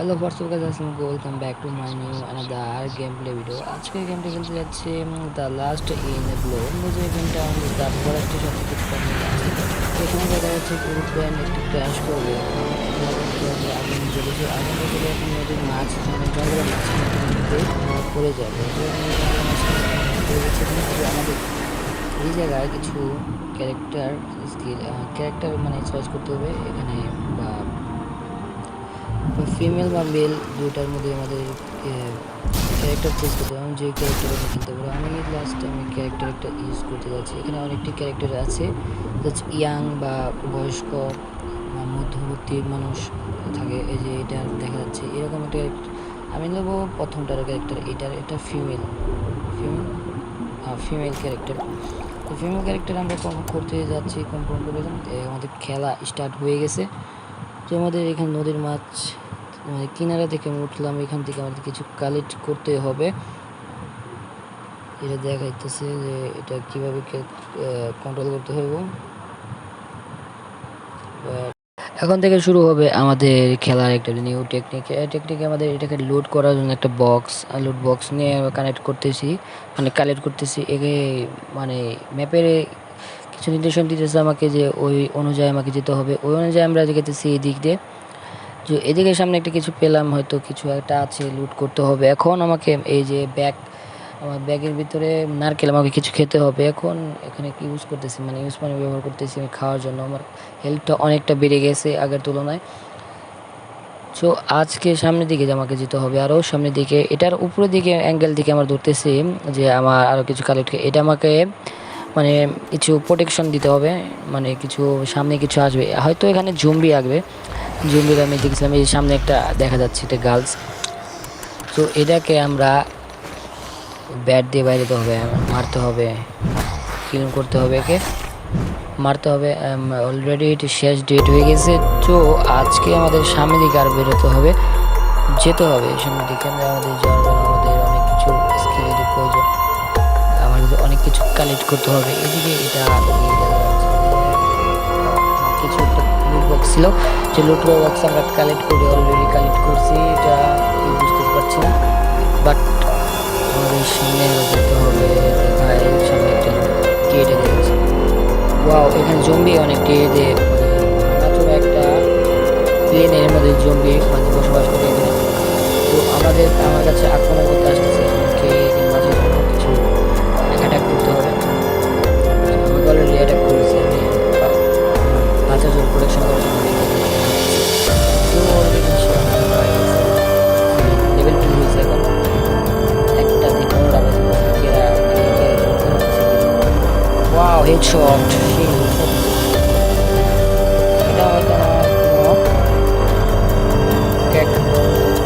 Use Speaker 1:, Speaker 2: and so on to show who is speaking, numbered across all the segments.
Speaker 1: Hello WhatsApp guys, আসসালামু welcome back to my new another game play video. আজকে গেমটা খেলতে যাচ্ছে দ্য লাস্ট ইন ব্লো। যে গেমটা আমাদের দ্য ফরেস্টের সাথে কিছুটা মিল আছে। এখানে দেখা যাচ্ছে পুরো প্ল্যান একটি ক্র্যাশ করবে। এখন আগুন জ্বলেছে, আগুনটা জ্বলে এখন নদীর মাছ মানে জঙ্গলের মাঝখানে নদীতে পড়ে যাবে। তো এখন এই জঙ্গলের মাঝখানে পড়ে যাচ্ছে, কিন্তু আমাদের এই জায়গায় কিছু ক্যারেক্টার স্কিল ক্যারেক্টার মানে চয়েস করতে হবে এখানে, বা ফিমেল বা মেল দুটার মধ্যে আমাদের ক্যারেক্টার চুজ করতে হবে। আমি যে ক্যারেক্টার আমি খেলতে পারবো, আমি ক্যারেক্টার একটা ইউজ করতে যাচ্ছি। এখানে অনেকটি ক্যারেক্টার আছে, ইয়াং বা বয়স্ক বা মধ্যবর্তী মানুষ থাকে। এই যে এটা দেখা যাচ্ছে এরকম একটা আমি নেবো প্রথমটার ক্যারেক্টার। এটা ফিমেল ফিমেল ফিমেল ক্যারেক্টার। তো ফিমেল ক্যারেক্টার আমরা করতে যাচ্ছি, কনফার্ম করে আমাদের খেলা স্টার্ট হয়ে গেছে। তো আমাদের এখানে নদীর মাছ মানে কিনারা থেকে উঠলাম, এখান থেকে আমাদের কিছু কালেক্ট করতে হবে। এটা দেখাইতেছে যে এটা কিভাবে কন্ট্রোল করতে হবে। এখন থেকে শুরু হবে আমাদের খেলার একটা নিউ টেকনিকে আমাদের এটাকে লোড করার জন্য একটা বক্স নিয়ে কানেক্ট করতেছি, মানে কালেক্ট করতেছি। একে মানে ম্যাপের কিছু নির্দেশন দিতেছে আমাকে যে ওই অনুযায়ী আমাকে যেতে হবে। ওই অনুযায়ী আমরা যেতেছি এই দিক দিয়ে। যে এদিকে সামনে একটা কিছু পেলাম, হয়তো কিছু একটা আছে, লুট করতে হবে। এখন আমাকে এই যে আমার ব্যাগের ভিতরে নারকেল, আমাকে কিছু খেতে হবে। এখন এখানে কি ইউজ করতেছি, মানে ইউজ পানি ব্যবহার করতেছি আমি খাওয়ার জন্য। আমার হেলথটা অনেকটা বেড়ে গেছে আগের তুলনায়। সো আজকে সামনের দিকে আমাকে যেতে হবে, আরও সামনের দিকে। এটার উপরের দিকে অ্যাঙ্গেল দিকে আমার ধরতেছি যে আমার আরও কিছু কালেক্ট, এটা আমাকে মানে কিছু প্রোটেকশন দিতে হবে, মানে কিছু সামনে কিছু আসবে, হয়তো এখানে জম্বি আসবে। জম্বির আমি দেখছিলাম এই সামনে একটা দেখা যাচ্ছে, এটা গার্লস। তো এটাকে আমরা ব্যাট দিয়ে বাইরে যেতে হবে, মারতে হবে, কিল করতে হবে, একে মারতে হবে। অলরেডি এটি শেষ ডেট হয়ে গেছে। তো আজকে আমাদের সামনের দিকে আর বেরোতে হবে, যেতে হবে সামনের দিকে। আমাদের যাওয়ার জন্য আমাদের অনেক কিছু স্কিলের প্রয়োজন, আমাদের অনেক কিছু কালেক্ট করতে হবে। এদিকে এটা কিছু একটা লুট বক্স ছিল, যে লুট বক্স আমরা অলরেডি কালেক্ট করছি, এটা কি বুঝতে পারছি না। বাট আমাদের সামনে আরো যেতে হবে। দেখায় সামনে একটা কেটে দিয়েছে। ওয়াও, এখানে জম্বি অনেকটি মানে ভাঙাচোরা একটা প্লেনের মধ্যে জম্বি মানে বসবাস করে এখানে। তো আমার কাছে আক্রমণ করতে আসতেছে, আমাকে মাঝে কিছু অ্যাটাক করতে হবে। আমাকে অলরেডি অ্যাটাক করেছে, আমি বাঁচার জন্য প্রোটেকশন করার জন্য লেভেল 2 হয়েছে। এখন একটা দেখুন ওয়াও, হেডশট। এটা হয়তো আমার কোনো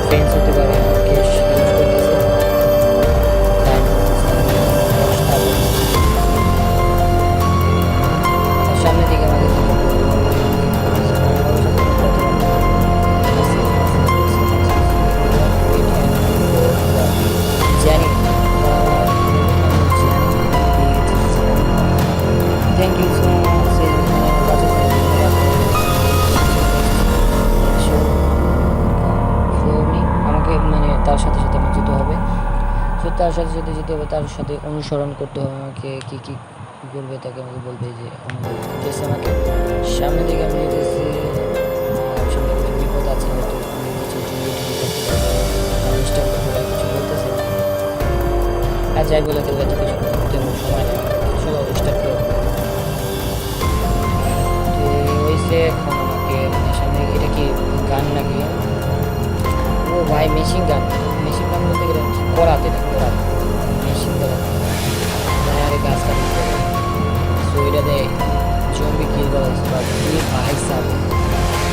Speaker 1: ফ্রেন্ডস হতে পারে, আমাকে হেল্প করতেছে। সামনের দিকে আমাদের জানি। Thank you so much. আমাকে মানে তার সাথে সাথে আমার যেতে হবে। তো তার সাথে সাথে যেতে হবে, তার সাথে অনুসরণ করতে হবে আমাকে। কী কী করবে তাকে আমাকে বলবে, যে যেতেছে আমাকে সামনে দিকে আমি যেতেছি। সামনে কিছু বিপদ আছে, হয়তো কিছু কিছু বলতেছে। আর যাই বলে দেবে, তো কিছু তেমন সময় নেই, চলো স্টার্ট করো। হয়েছে এখন আমাকে মানে সামনে এটা কি গান নাকি? ও ভাই, মেশিন গান বলতে গেলে করাতে না, মেশিন করা গাছ কাটতে। সো এটা দেয় জম্বি কিল করা হয়েছে, বা ভাই সাব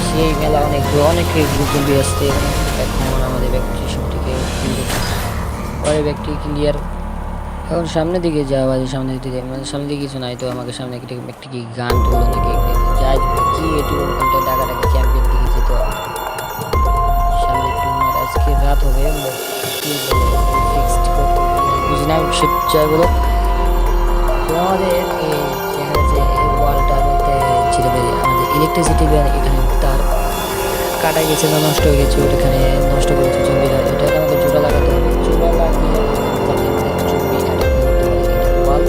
Speaker 1: সেই মেলা অনেক জম্বি আসছে। এখন আমাদের ব্যক্তি সবটিকে পরে ব্যক্তি ক্লিয়ার। এখন সামনের দিকে যাওয়া, সামনের দিকে মানে সামনের দিকে কিছু নাই, তো আমাকে সামনে একটি কি গান তুলো নাকি যাই কি এটু ডাকাটাকে ক্যাম্পের দিকে যেতে হবে। সামনে একটু আজকে রাত হবে, ফিক্সড করতে বুঝি না সে জায়গাগুলো। তো আমাদের এই যেখানে যে ওয়ালটার মধ্যে ছিল আমাদের ইলেকট্রিসিটি, এখানে তার কাটা গেছে না নষ্ট হয়ে গেছে, ওটাখানে নষ্ট করেছে জমিরা। এটা আমাকে জোড়া লাগাতে হবে, জোড়া লাগিয়ে যাতে জমি অ্যাটাক করতে পারে। এটা ওয়াল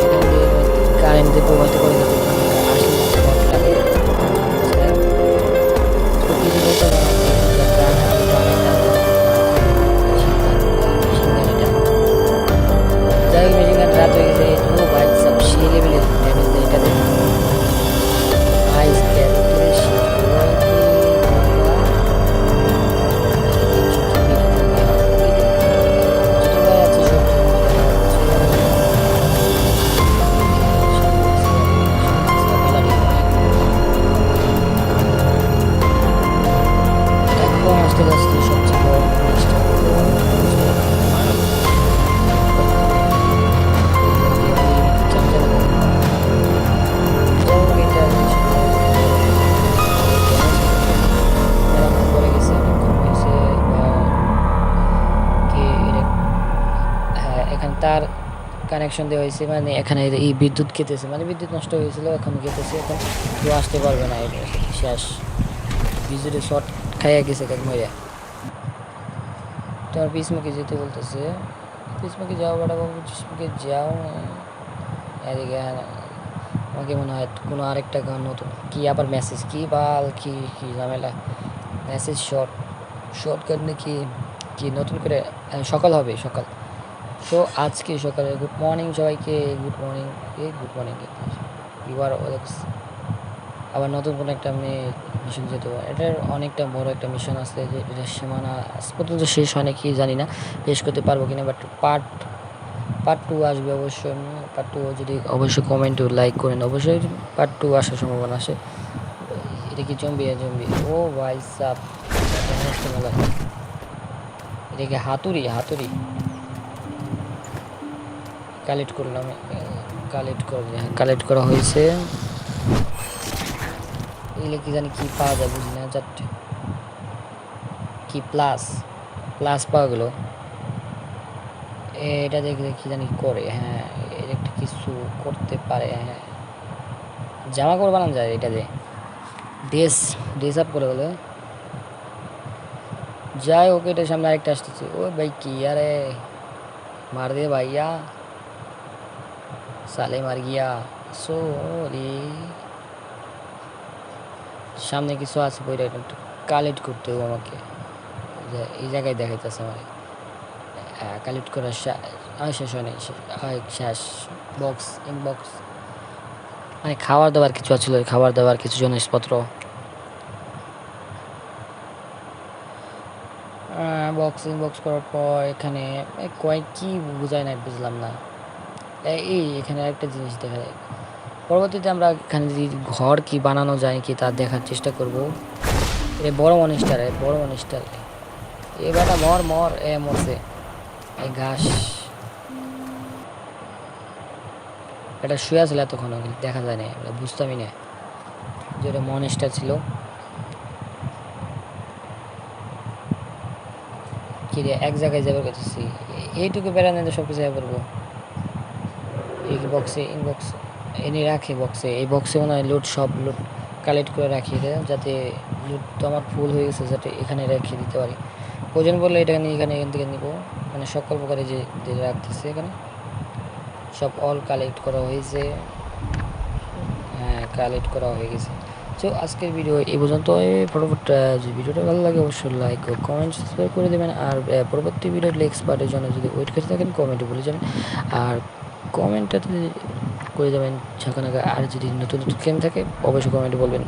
Speaker 1: এখান দিয়ে কারেন্ট দিয়ে প্রবাহিত করে যাতে জমিরা আসলে শর্ট লাগে। তো কিছু বলতে গান হাতে বানাই যাই হোক, মেশিন গান রাত হয়ে গেছে। ও ভাই সব সেই লেভেলের ড্যামেজ দেয় এটাতে। আইস ক্যারেক্টারের শেষ সবচেয়ে বড় জিনিসটা তার কানেকশন দেওয়া হয়েছে, মানে এখানে এই বিদ্যুৎ খেতেছে, মানে বিদ্যুৎ নষ্ট হয়েছিল, এখন খেতেছে, এখন কেউ আসতে পারবে না। এটা শেষ, বিদ্যুতের শর্ট খাইয়া গেছে কাক মরিয়া। তোমার পিসমুখে যেতে বলতেছে, পিসমুখে যাও বড় বাবু, পিসমুখে যাও। এদিকে আমাকে মনে হয় কোনো আরেকটা গান নতুন কি আবার মেসেজ কি বাল কি কি ঝামেলা, মেসেজ শর্টকাট নাকি কি নতুন করে সকাল হবে সকাল। সো আজকে সকালে গুড মর্নিং সবাইকে, গুড মর্নিং ইউআর আবার নতুন কোনো একটা আমি মিশন যেতে পারি। এটার অনেকটা বড় একটা মিশন আছে, যে এটা সীমানা আজ পর্যন্ত শেষ হয় নাকি জানি না, শেষ করতে পারবো কিনা, বাট পার্ট টু আসবে অবশ্যই। পার্ট টু যদি অবশ্যই কমেন্ট লাইক করেন, অবশ্যই পার্ট টু আসার সম্ভাবনা আছে। এটা কি জম্বি ও ভাই সাপ, এটা কি হাতুড়ি কালেক্ট করলাম, কালেক্ট করা হয়েছে। এগুলো কি জানি কি পাওয়া যায় বুঝি না, জাস্ট কি প্লাস পাওয়া গেল। এটা দেখলে কি জানি করে, হ্যাঁ এটা একটা কিছু করতে পারে, হ্যাঁ জামা কাপড় বানানো যায় এটা দিয়ে, ড্রেস আপ করে বলে। যাই হোক, এটার সামনে আরেকটা আসতেছে। ও ভাই কি আরে মার দে ভাইয়া, সালে মার গিয়া। সরি, সামনে কিছু আছে বইটা একটু কালেক্ট করতে হবে আমাকে, এই জায়গায় দেখাইতেছে আমার কালেক্ট করার শেষ হয় নাই, শেষ ইনবক্স মানে খাবার দাবার কিছু আছিল, খাবার দাবার কিছু জিনিসপত্র ইনবক্স করার পর এখানে কয়েক কি বোঝায় না, বুঝলাম না। এখানে একটা জিনিস দেখা যায়, পরবর্তীতে আমরা এখানে যদি ঘর কি বানানো যায় কি তা দেখার চেষ্টা করব। বড় মনিস্টার এবার মর মরছে এই ঘাস। এটা শুয়ে ছিল এতক্ষণ, দেখা যায় না, বুঝতামই না যে ওটা মনিস্টার ছিল। কি রে এক জায়গায় যাবার করতেছি, এইটুকু বেড়ানো সব কিছু করবো। এই বক্সে ইনবক্স এনে রাখি, এই বক্সে মনে হয় লুট কালেক্ট করে রাখি, যাতে লুট তো আমার ফুল হয়ে গেছে, যাতে এখানে রেখে দিতে পারি। প্রয়োজন বললে এটা নিয়ে এখান থেকে নিব, মানে সকল প্রকারে যে রাখতেছে এখানে সব অল কালেক্ট করা হয়েছে, হ্যাঁ কালেক্ট করা হয়ে গেছে। তো আজকের ভিডিও এই পর্যন্ত। পরবর্তী যদি ভিডিওটা ভালো লাগে অবশ্যই লাইক ও কমেন্ট সাবস্ক্রাইব করে দেবেন, আর পরবর্তী ভিডিওর নেক্সট পার্টের জন্য যদি ওয়েট করে থাকেন কমেন্টে বলে যাবেন, আর কমেন্টটাতে করে যাবেন ঝাঁকানাকা। আর যদি নতুন গেম থাকে অবশ্যই কমেন্টে বলবেন।